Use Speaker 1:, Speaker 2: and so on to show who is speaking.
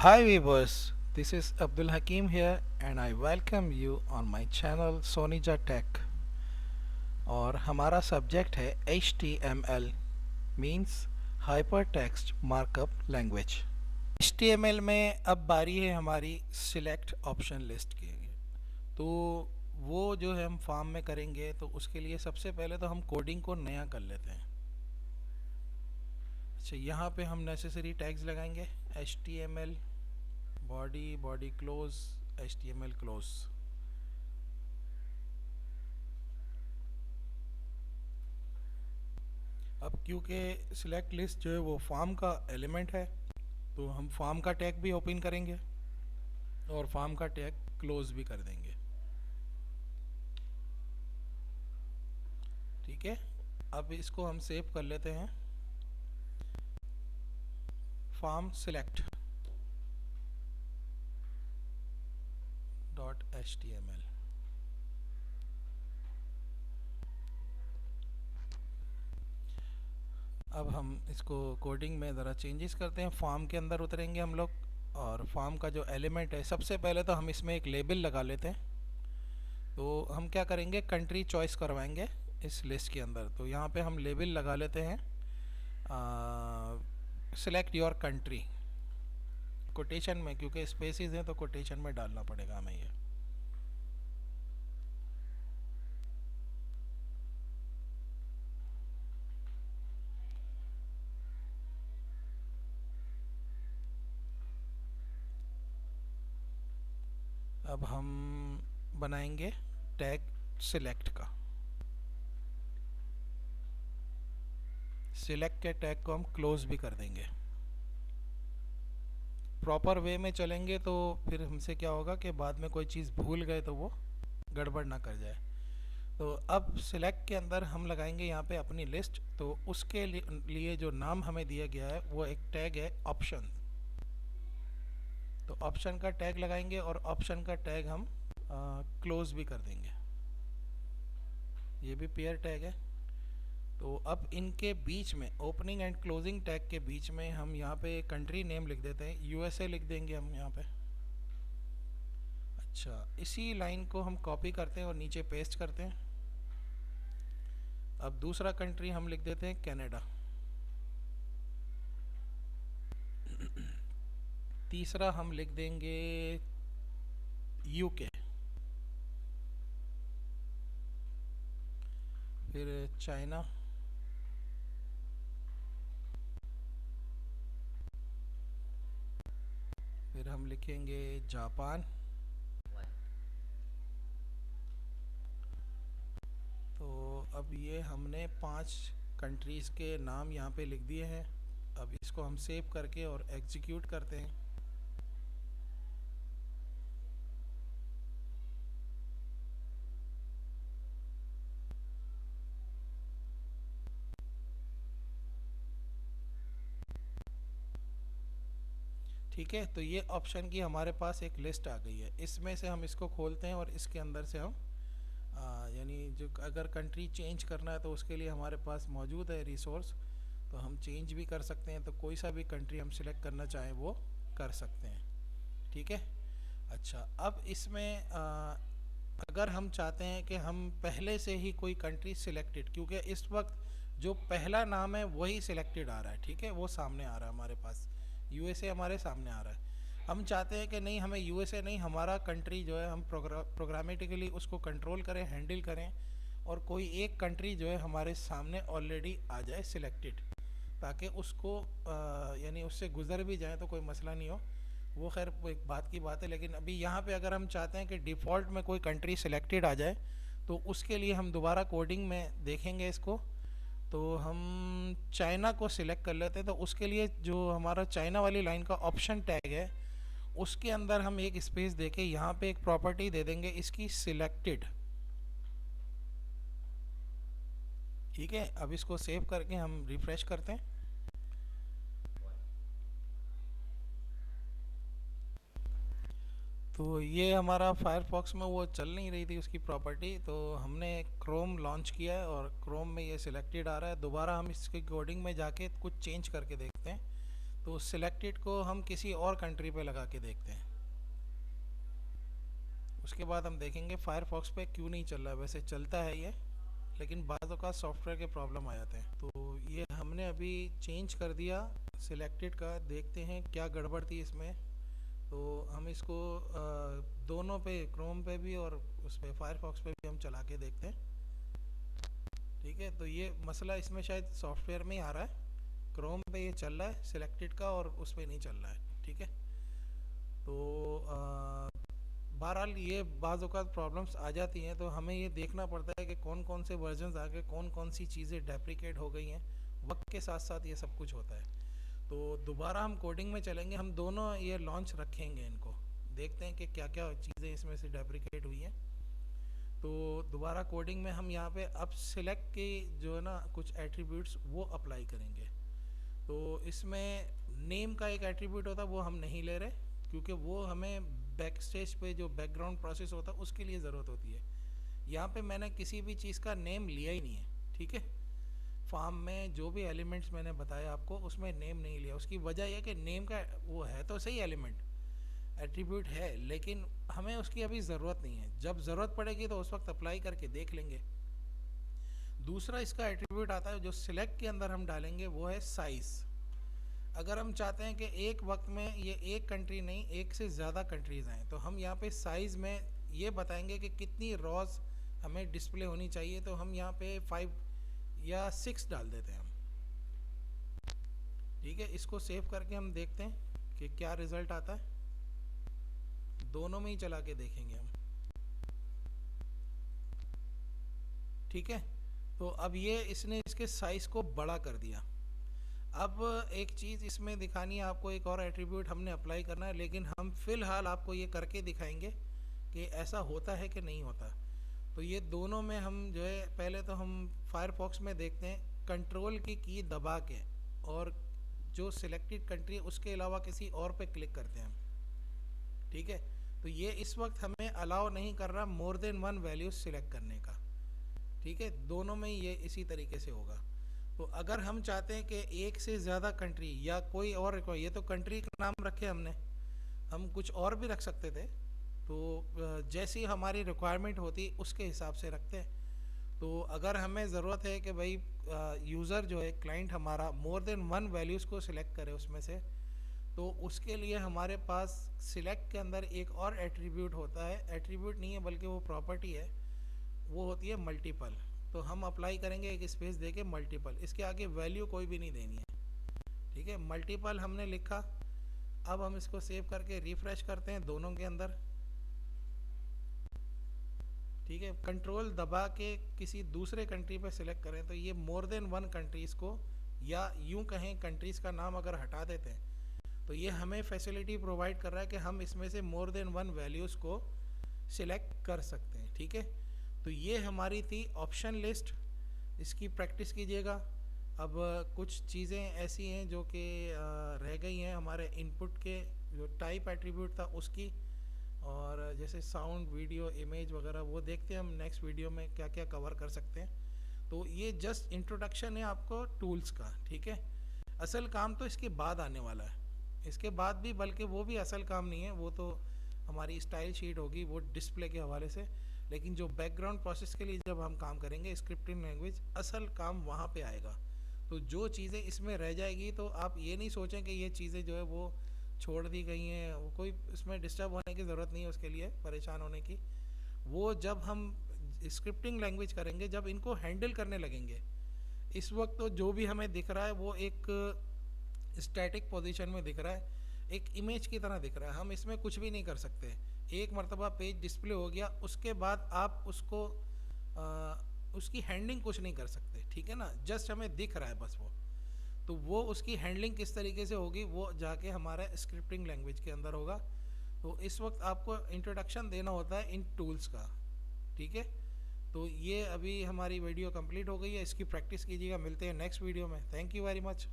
Speaker 1: Hi viewers, this is Abdul Hakim here and I welcome you on my channel Sonija Tech और हमारा subject है HTML means Hypertext Markup Language। HTML में अब बारी है हमारी सिलेक्ट ऑप्शन लिस्ट की। तो वो जो है हम फॉर्म में करेंगे, तो उसके लिए सबसे पहले तो हम कोडिंग को नया कर लेते हैं। अच्छा, यहाँ पे हम नेसेसरी टैग्स लगाएंगे HTML body close HTML close. अब क्योंकि सिलेक्ट लिस्ट जो है वो फॉर्म का एलिमेंट है, तो हम फॉर्म का टैग भी ओपन करेंगे और फॉर्म का टैग क्लोज भी कर देंगे। ठीक है, अब इसको हम सेव कर लेते हैं फॉर्म सिलेक्ट .html। अब हम इसको कोडिंग में ज़रा चेंजेस करते हैं। फॉर्म के अंदर उतरेंगे हम लोग और फॉर्म का जो एलिमेंट है, सबसे पहले तो हम इसमें एक लेबल लगा लेते हैं। तो हम क्या करेंगे, कंट्री चॉइस करवाएंगे इस लिस्ट के अंदर। तो यहाँ पे हम लेबल लगा लेते हैं सिलेक्ट योर कंट्री कोटेशन में, क्योंकि स्पेसिस हैं तो कोटेशन में डालना पड़ेगा हमें ये। अब हम बनाएंगे टैग सिलेक्ट का। सिलेक्ट के टैग को हम क्लोज भी कर देंगे। प्रॉपर वे में चलेंगे तो फिर हमसे क्या होगा कि बाद में कोई चीज़ भूल गए तो वो गड़बड़ ना कर जाए। तो अब सिलेक्ट के अंदर हम लगाएंगे यहाँ पे अपनी लिस्ट। तो उसके लिए जो नाम हमें दिया गया है वो एक टैग है ऑप्शन। तो ऑप्शन का टैग लगाएंगे और ऑप्शन का टैग हम क्लोज भी कर देंगे। ये भी पेयर टैग है। तो अब इनके बीच में ओपनिंग एंड क्लोजिंग टैग के बीच में हम यहाँ पे कंट्री नेम लिख देते हैं, यूएसए लिख देंगे हम यहाँ पे। अच्छा, इसी लाइन को हम कॉपी करते हैं और नीचे पेस्ट करते हैं। अब दूसरा कंट्री हम लिख देते हैं कनाडा। तीसरा हम लिख देंगे यूके। फिर चाइना। फिर हम लिखेंगे जापान। तो अब ये हमने 5 कंट्रीज़ के नाम यहाँ पे लिख दिए हैं। अब इसको हम सेव करके और एग्जीक्यूट करते हैं। ठीक है, तो ये ऑप्शन की हमारे पास एक लिस्ट आ गई है। इसमें से हम इसको खोलते हैं और इसके अंदर से हम यानी जो अगर कंट्री चेंज करना है तो उसके लिए हमारे पास मौजूद है रिसोर्स। तो हम चेंज भी कर सकते हैं, तो कोई सा भी कंट्री हम सिलेक्ट करना चाहें वो कर सकते हैं। ठीक है। अच्छा, अब इसमें अगर हम चाहते हैं कि हम पहले से ही कोई कंट्री सिलेक्टेड, क्योंकि इस वक्त जो पहला नाम है वही सिलेक्टेड आ रहा है। ठीक है, वो सामने आ रहा है हमारे पास, यूएसए हमारे सामने आ रहा है। हम चाहते हैं कि नहीं, हमें यूएसए नहीं, हमारा कंट्री जो है हम प्रोग्रामेटिकली उसको कंट्रोल करें, हैंडल करें और कोई एक कंट्री जो है हमारे सामने ऑलरेडी आ जाए सिलेक्टेड, ताकि उसको यानी उससे गुजर भी जाए तो कोई मसला नहीं हो। वो खैर वो एक बात की बात है, लेकिन अभी यहाँ पे अगर हम चाहते हैं कि डिफ़ॉल्ट में कोई कंट्री सिलेक्टेड आ जाए तो उसके लिए हम दोबारा कोडिंग में देखेंगे इसको। तो हम चाइना को सिलेक्ट कर लेते हैं। तो उसके लिए जो हमारा चाइना वाली लाइन का ऑप्शन टैग है उसके अंदर हम एक स्पेस देके यहाँ पे एक प्रॉपर्टी दे देंगे इसकी सिलेक्टेड। ठीक है, अब इसको सेव करके हम रिफ्रेश करते हैं। तो ये हमारा फायरफॉक्स में वो चल नहीं रही थी उसकी प्रॉपर्टी, तो हमने क्रोम लॉन्च किया है और क्रोम में ये सिलेक्टेड आ रहा है। दोबारा हम इसके कोडिंग में जाके कुछ चेंज करके देखते हैं। तो सिलेक्टेड को हम किसी और कंट्री पे लगा के देखते हैं, उसके बाद हम देखेंगे फायरफॉक्स पे क्यों नहीं चल रहा है। वैसे चलता है ये, लेकिन बाज़ों का सॉफ्टवेयर के प्रॉब्लम आ जाते हैं। तो ये हमने अभी चेंज कर दिया सिलेक्टेड का, देखते हैं क्या गड़बड़ थी इसमें। तो हम इसको दोनों पे, क्रोम पे भी और उस पे फायरफॉक्स पे भी हम चला के देखते हैं। ठीक है, तो ये मसला इसमें शायद सॉफ्टवेयर में ही आ रहा है, क्रोम पे ये चल रहा है सिलेक्टेड का और उस पे नहीं चल रहा है। ठीक है, तो बहरहाल ये बाज़ औक़ात प्रॉब्लम्स आ जाती हैं, तो हमें ये देखना पड़ता है कि कौन कौन से वर्जन्स आ गए, कौन कौन सी चीज़ें डेप्रिकेट हो गई हैं। वक्त के साथ साथ ये सब कुछ होता है। तो दोबारा हम कोडिंग में चलेंगे, हम दोनों ये लॉन्च रखेंगे, इनको देखते हैं कि क्या क्या चीज़ें इसमें से डेप्रिकेट हुई हैं। तो दोबारा कोडिंग में हम यहाँ पे अब सिलेक्ट के जो है ना कुछ एट्रीब्यूट्स वो अप्लाई करेंगे। तो इसमें नेम का एक एट्रीब्यूट होता है, वो हम नहीं ले रहे, क्योंकि वो हमें बैक स्टेज पे जो बैकग्राउंड प्रोसेस होता है उसके लिए ज़रूरत होती है। यहाँ पे मैंने किसी भी चीज़ का नेम लिया ही नहीं है। ठीक है, फॉर्म में जो भी एलिमेंट्स मैंने बताया आपको उसमें नेम नहीं लिया। उसकी वजह यह कि नेम का वो है तो सही एलिमेंट, एट्रीब्यूट है, लेकिन हमें उसकी अभी ज़रूरत नहीं है। जब ज़रूरत पड़ेगी तो उस वक्त अप्लाई करके देख लेंगे। दूसरा इसका एट्रीब्यूट आता है जो सिलेक्ट के अंदर हम डालेंगे, वो है साइज़। अगर हम चाहते हैं कि एक वक्त में ये एक कंट्री नहीं, एक से ज़्यादा कंट्रीज़ आएँ, तो हम यहाँ पे साइज़ में ये बताएंगे कि कितनी रॉज हमें डिस्प्ले होनी चाहिए। तो हम यहाँ पे 5 या 6 डाल देते हैं हम। ठीक है, इसको सेव करके हम देखते हैं कि क्या रिज़ल्ट आता है। दोनों में ही चला के देखेंगे हम। ठीक है, तो अब ये इसने इसके साइज़ को बड़ा कर दिया। अब एक चीज़ इसमें दिखानी है आपको, एक और एट्रीब्यूट हमने अप्लाई करना है, लेकिन हम फ़िलहाल आपको ये करके दिखाएंगे कि ऐसा होता है कि नहीं होता। तो ये दोनों में हम जो है, पहले तो हम फायरफॉक्स में देखते हैं, कंट्रोल की दबा के और जो सिलेक्टेड कंट्री है उसके अलावा किसी और पे क्लिक करते हैं हम। ठीक है, तो ये इस वक्त हमें अलाउ नहीं कर रहा मोर देन 1 वैल्यूज सिलेक्ट करने का। ठीक है, दोनों में ये इसी तरीके से होगा। तो अगर हम चाहते हैं कि एक से ज़्यादा कंट्री या कोई और, ये तो कंट्री का नाम रखे हमने, हम कुछ और भी रख सकते थे। तो जैसी हमारी रिक्वायरमेंट होती उसके हिसाब से रखते हैं। तो अगर हमें ज़रूरत है कि भाई यूज़र जो है, क्लाइंट हमारा मोर देन 1 वैल्यूज़ को सिलेक्ट करे उसमें से, तो उसके लिए हमारे पास सिलेक्ट के अंदर एक और एट्रीब्यूट होता है। एट्रीब्यूट नहीं है बल्कि वो प्रॉपर्टी है, वो होती है मल्टीपल। तो हम अप्लाई करेंगे एक स्पेस दे के मल्टीपल, इसके आगे वैल्यू कोई भी नहीं देनी है। ठीक है, मल्टीपल हमने लिखा। अब हम इसको सेव करके रिफ्रेश करते हैं दोनों के अंदर। ठीक है, कंट्रोल दबा के किसी दूसरे कंट्री पे सिलेक्ट करें तो ये मोर देन 1 कंट्रीज़ को, या यूं कहें कंट्रीज़ का नाम अगर हटा देते हैं तो ये हमें फैसिलिटी प्रोवाइड कर रहा है कि हम इसमें से मोर देन 1 वैल्यूज़ को सिलेक्ट कर सकते हैं। ठीक है, तो ये हमारी थी ऑप्शन लिस्ट, इसकी प्रैक्टिस कीजिएगा। अब कुछ चीज़ें ऐसी हैं जो कि रह गई हैं हमारे इनपुट के, जो टाइप एट्रीब्यूट था उसकी, और जैसे साउंड, वीडियो, इमेज वगैरह, वो देखते हैं हम नेक्स्ट वीडियो में क्या क्या कवर कर सकते हैं। तो ये जस्ट इंट्रोडक्शन है आपको टूल्स का। ठीक है, असल काम तो इसके बाद आने वाला है। इसके बाद भी, बल्कि वो भी असल काम नहीं है, वो तो हमारी स्टाइल शीट होगी वो डिस्प्ले के हवाले से। लेकिन जो बैकग्राउंड प्रोसेस के लिए जब हम काम करेंगे स्क्रिप्टिंग लैंग्वेज, असल काम वहाँ पे आएगा। तो जो चीज़ें इसमें रह जाएगी, तो आप ये नहीं सोचें कि ये चीज़ें जो है वो छोड़ दी गई हैं, वो कोई इसमें डिस्टर्ब होने की ज़रूरत नहीं है, उसके लिए परेशान होने की। वो जब हम स्क्रिप्टिंग लैंग्वेज करेंगे, जब इनको हैंडल करने लगेंगे, इस वक्त तो जो भी हमें दिख रहा है वो एक स्टैटिक पोजीशन में दिख रहा है, एक इमेज की तरह दिख रहा है। हम इसमें कुछ भी नहीं कर सकते। एक मरतबा पेज डिस्प्ले हो गया, उसके बाद आप उसको उसकी हैंडलिंग कुछ नहीं कर सकते। ठीक है ना, जस्ट हमें दिख रहा है बस वो। तो वो उसकी हैंडलिंग किस तरीके से होगी वो जाके हमारा स्क्रिप्टिंग लैंग्वेज के अंदर होगा। तो इस वक्त आपको इंट्रोडक्शन देना होता है इन टूल्स का। ठीक है, तो ये अभी हमारी वीडियो कंप्लीट हो गई है, इसकी प्रैक्टिस कीजिएगा। मिलते हैं नेक्स्ट वीडियो में। Thank you very much.